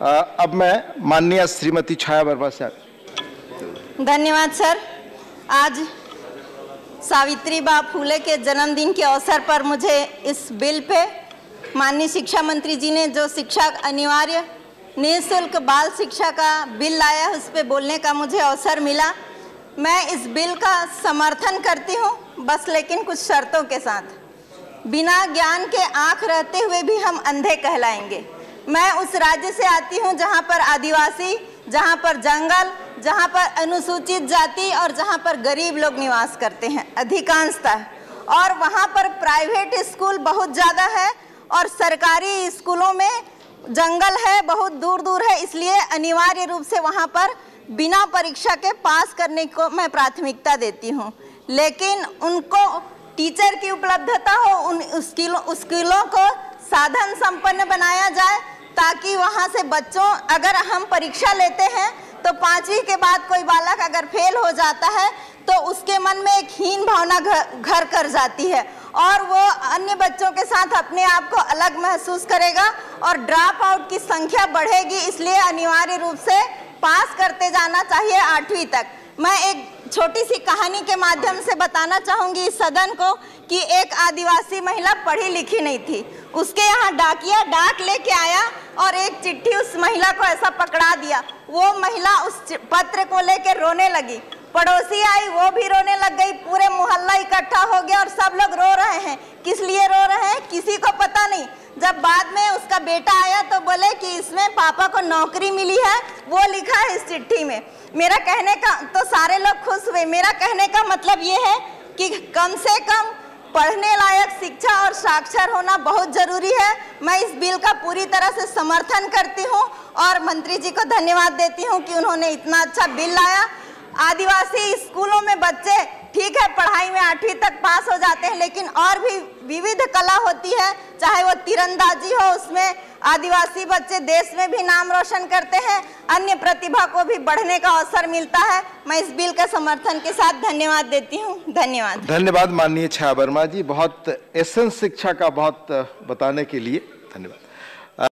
अब मैं माननीय श्रीमती छाया वर्मा से। धन्यवाद सर। आज सावित्रीबाई फुले के जन्मदिन के अवसर पर मुझे इस बिल पे माननीय शिक्षा मंत्री जी ने जो शिक्षा अनिवार्य निःशुल्क बाल शिक्षा का बिल लाया है उस पर बोलने का मुझे अवसर मिला। मैं इस बिल का समर्थन करती हूँ, बस लेकिन कुछ शर्तों के साथ। बिना ज्ञान के आँख रहते हुए भी हम अंधे कहलाएंगे। मैं उस राज्य से आती हूँ जहाँ पर आदिवासी, जहाँ पर जंगल, जहाँ पर अनुसूचित जाति और जहाँ पर गरीब लोग निवास करते हैं अधिकांशतः, और वहाँ पर प्राइवेट स्कूल बहुत ज़्यादा है और सरकारी स्कूलों में जंगल है, बहुत दूर दूर है। इसलिए अनिवार्य रूप से वहाँ पर बिना परीक्षा के पास करने को मैं प्राथमिकता देती हूँ, लेकिन उनको टीचर की उपलब्धता हो, उन स्कूलों को साधन संपन्न बनाया जाए ताकि वहाँ से बच्चों, अगर हम परीक्षा लेते हैं तो 5वीं के बाद कोई बालक अगर फेल हो जाता है तो उसके मन में एक हीन भावना घर कर जाती है और वो अन्य बच्चों के साथ अपने आप को अलग महसूस करेगा और ड्रॉप आउट की संख्या बढ़ेगी। इसलिए अनिवार्य रूप से पास करते जाना चाहिए 8वीं तक। मैं एक छोटी सी कहानी के माध्यम से बताना चाहूँगी इस सदन को कि एक आदिवासी महिला पढ़ी लिखी नहीं थी, उसके यहाँ डाकिया डाक लेके आया और एक चिट्ठी उस महिला को ऐसा पकड़ा दिया। वो महिला उस पत्र को लेके रोने लगी, पड़ोसी आई वो भी रोने लग गई, पूरे मोहल्ला इकट्ठा हो गया और सब लोग रो रहे हैं। किस लिए रो रहे हैं किसी को पता नहीं। जब बाद में उसका बेटा आया तो बोले कि इसमें पापा को नौकरी मिली है, वो लिखा है इस चिट्ठी में। मेरा कहने का तो सारे लोग खुश हुए। मेरा कहने का मतलब ये है कि कम से कम पढ़ने लायक शिक्षा और साक्षर होना बहुत जरूरी है। मैं इस बिल का पूरी तरह से समर्थन करती हूँ और मंत्री जी को धन्यवाद देती हूँ कि उन्होंने इतना अच्छा बिल लाया। आदिवासी स्कूलों में बच्चे ठीक है पढ़ाई में 8वीं तक पास हो जाते हैं, लेकिन और भी विविध कला होती है, चाहे वो तीरंदाजी हो, उसमें आदिवासी बच्चे देश में भी नाम रोशन करते हैं, अन्य प्रतिभा को भी बढ़ने का अवसर मिलता है। मैं इस बिल के समर्थन के साथ धन्यवाद देती हूँ। धन्यवाद। धन्यवाद माननीय छाया वर्मा जी, बहुत एसेंस शिक्षा का बहुत बताने के लिए धन्यवाद।